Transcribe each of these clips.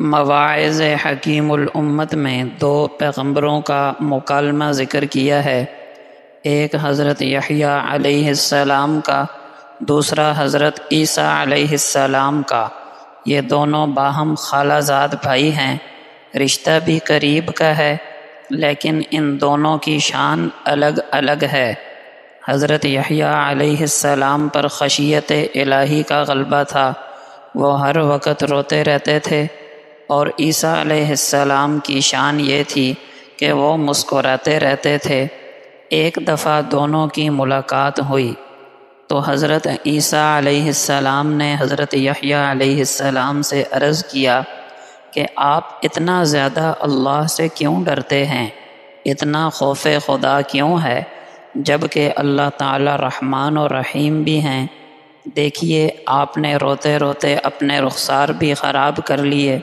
مواعظ حکیم الامت میں دو پیغمبروں کا مکالمہ ذکر کیا ہے، ایک حضرت یحییٰ علیہ السلام کا، دوسرا حضرت عیسیٰ علیہ السلام کا۔ یہ دونوں باہم خالہ زاد بھائی ہیں، رشتہ بھی قریب کا ہے، لیکن ان دونوں کی شان الگ الگ ہے۔ حضرت یحییٰ علیہ السلام پر خشیت الہی کا غلبہ تھا، وہ ہر وقت روتے رہتے تھے، اور عیسیٰ علیہ السلام کی شان یہ تھی کہ وہ مسکراتے رہتے تھے۔ ایک دفعہ دونوں کی ملاقات ہوئی تو حضرت عیسیٰ علیہ السلام نے حضرت یحییٰ علیہ السلام سے عرض کیا کہ آپ اتنا زیادہ اللہ سے کیوں ڈرتے ہیں، اتنا خوف خدا کیوں ہے، جبکہ اللہ تعالی رحمان و رحیم بھی ہیں۔ دیکھیے آپ نے روتے روتے اپنے رخسار بھی خراب کر لیے۔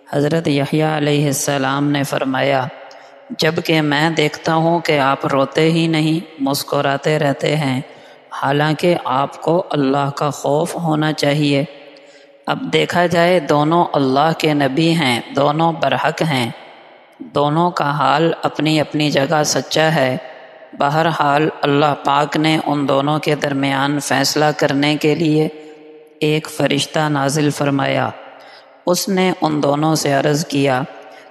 حضرت یحییٰ علیہ السلام نے فرمایا، جبکہ میں دیکھتا ہوں کہ آپ روتے ہی نہیں، مسکراتے رہتے ہیں، حالانکہ آپ کو اللہ کا خوف ہونا چاہیے۔ اب دیکھا جائے دونوں اللہ کے نبی ہیں، دونوں برحق ہیں، دونوں کا حال اپنی اپنی جگہ سچا ہے۔ بہرحال اللہ پاک نے ان دونوں کے درمیان فیصلہ کرنے کے لیے ایک فرشتہ نازل فرمایا۔ اس نے ان دونوں سے عرض کیا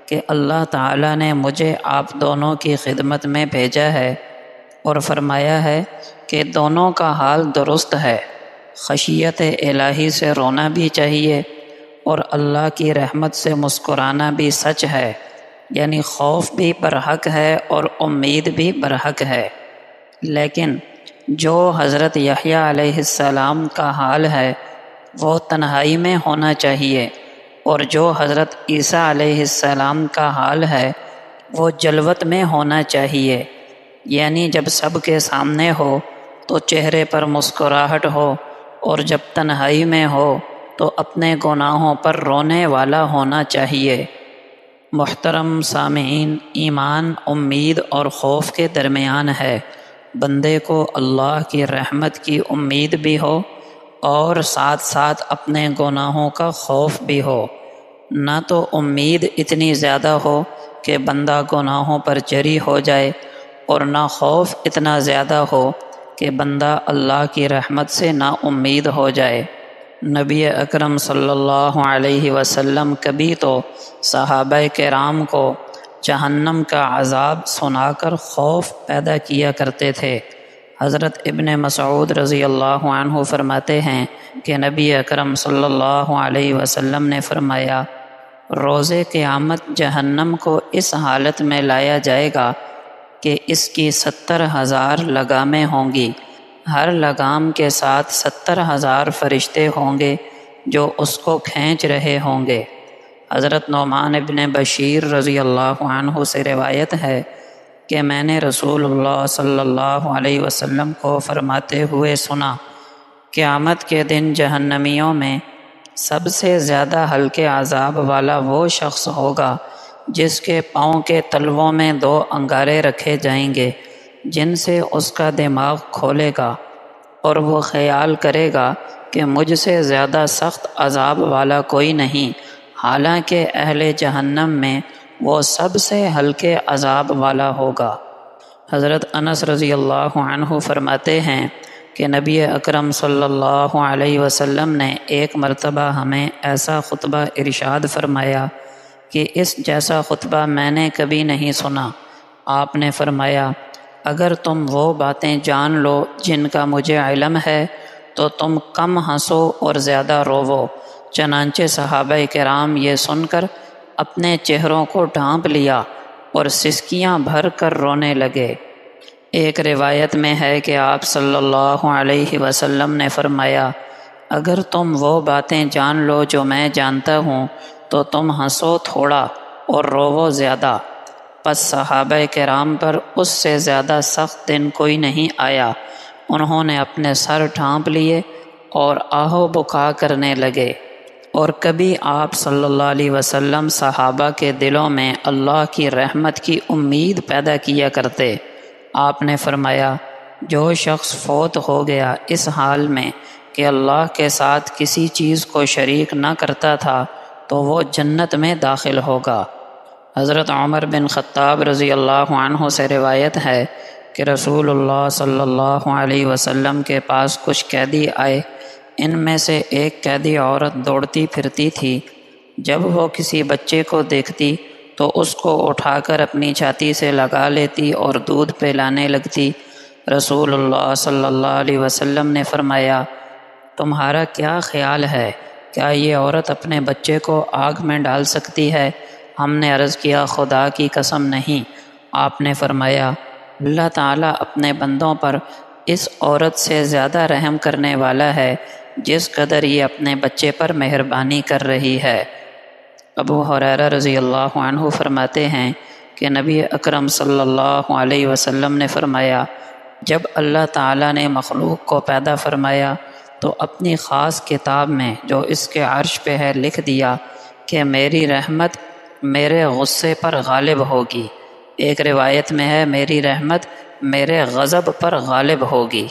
کہ اللہ تعالیٰ نے مجھے آپ دونوں کی خدمت میں بھیجا ہے اور فرمایا ہے کہ دونوں کا حال درست ہے، خشیت الہی سے رونا بھی چاہیے اور اللہ کی رحمت سے مسکرانا بھی سچ ہے، یعنی خوف بھی برحق ہے اور امید بھی برحق ہے۔ لیکن جو حضرت یحییٰ علیہ السلام کا حال ہے وہ تنہائی میں ہونا چاہیے، اور جو حضرت عیسیٰ علیہ السلام کا حال ہے وہ جلوت میں ہونا چاہیے، یعنی جب سب کے سامنے ہو تو چہرے پر مسکراہٹ ہو، اور جب تنہائی میں ہو تو اپنے گناہوں پر رونے والا ہونا چاہیے۔ محترم سامعین، ایمان امید اور خوف کے درمیان ہے۔ بندے کو اللہ کی رحمت کی امید بھی ہو اور ساتھ ساتھ اپنے گناہوں کا خوف بھی ہو، نہ تو امید اتنی زیادہ ہو کہ بندہ گناہوں پر جری ہو جائے، اور نہ خوف اتنا زیادہ ہو کہ بندہ اللہ کی رحمت سے نا امید ہو جائے۔ نبی اکرم صلی اللہ علیہ وسلم کبھی تو صحابہ کرام کو جہنم کا عذاب سنا کر خوف پیدا کیا کرتے تھے۔ حضرت ابن مسعود رضی اللہ عنہ فرماتے ہیں کہ نبی اکرم صلی اللہ علیہ وسلم نے فرمایا، روز قیامت جہنم کو اس حالت میں لایا جائے گا کہ اس کی 70,000 لگامیں ہوں گی، ہر لگام کے ساتھ 70,000 فرشتے ہوں گے جو اس کو کھینچ رہے ہوں گے۔ حضرت نعمان ابن بشیر رضی اللہ عنہ سے روایت ہے کہ میں نے رسول اللہ صلی اللہ علیہ وسلم کو فرماتے ہوئے سنا، قیامت کے دن جہنمیوں میں سب سے زیادہ ہلکے عذاب والا وہ شخص ہوگا جس کے پاؤں کے تلووں میں 2 انگارے رکھے جائیں گے، جن سے اس کا دماغ کھولے گا، اور وہ خیال کرے گا کہ مجھ سے زیادہ سخت عذاب والا کوئی نہیں، حالانکہ اہل جہنم میں وہ سب سے ہلکے عذاب والا ہوگا۔ حضرت انس رضی اللہ عنہ فرماتے ہیں کہ نبی اکرم صلی اللہ علیہ وسلم نے ایک مرتبہ ہمیں ایسا خطبہ ارشاد فرمایا کہ اس جیسا خطبہ میں نے کبھی نہیں سنا۔ آپ نے فرمایا، اگر تم وہ باتیں جان لو جن کا مجھے علم ہے تو تم کم ہنسو اور زیادہ روو۔ چنانچہ صحابہ کرام یہ سن کر اپنے چہروں کو ڈھانپ لیا اور سسکیاں بھر کر رونے لگے۔ ایک روایت میں ہے کہ آپ صلی اللہ علیہ وسلم نے فرمایا، اگر تم وہ باتیں جان لو جو میں جانتا ہوں تو تم ہنسو تھوڑا اور روو زیادہ۔ پس صحابہ کرام پر اس سے زیادہ سخت دن کوئی نہیں آیا، انہوں نے اپنے سر ڈھانپ لیے اور آہ و بکا کرنے لگے۔ اور کبھی آپ صلی اللہ علیہ وسلم صحابہ کے دلوں میں اللہ کی رحمت کی امید پیدا کیا کرتے۔ آپ نے فرمایا، جو شخص فوت ہو گیا اس حال میں کہ اللہ کے ساتھ کسی چیز کو شریک نہ کرتا تھا تو وہ جنت میں داخل ہوگا۔ حضرت عمر بن خطاب رضی اللہ عنہ سے روایت ہے کہ رسول اللہ صلی اللہ علیہ وسلم کے پاس کچھ قیدی آئے۔ ان میں سے ایک قیدی عورت دوڑتی پھرتی تھی۔ جب وہ کسی بچے کو دیکھتی تو اس کو اٹھا کر اپنی چھاتی سے لگا لیتی اور دودھ پلانے لگتی۔ رسول اللہ صلی اللہ علیہ وسلم نے فرمایا، تمہارا کیا خیال ہے، کیا یہ عورت اپنے بچے کو آگ میں ڈال سکتی ہے؟ ہم نے عرض کیا، خدا کی قسم نہیں۔ آپ نے فرمایا، اللہ تعالیٰ اپنے بندوں پر اس عورت سے زیادہ رحم کرنے والا ہے جس قدر یہ اپنے بچے پر مہربانی کر رہی ہے۔ ابو ہریرہ رضی اللہ عنہ فرماتے ہیں کہ نبی اکرم صلی اللہ علیہ وسلم نے فرمایا، جب اللہ تعالیٰ نے مخلوق کو پیدا فرمایا تو اپنی خاص کتاب میں جو اس کے عرش پہ ہے لکھ دیا کہ میری رحمت میرے غصے پر غالب ہوگی۔ ایک روایت میں ہے میری رحمت میرے غضب پر غالب ہوگی۔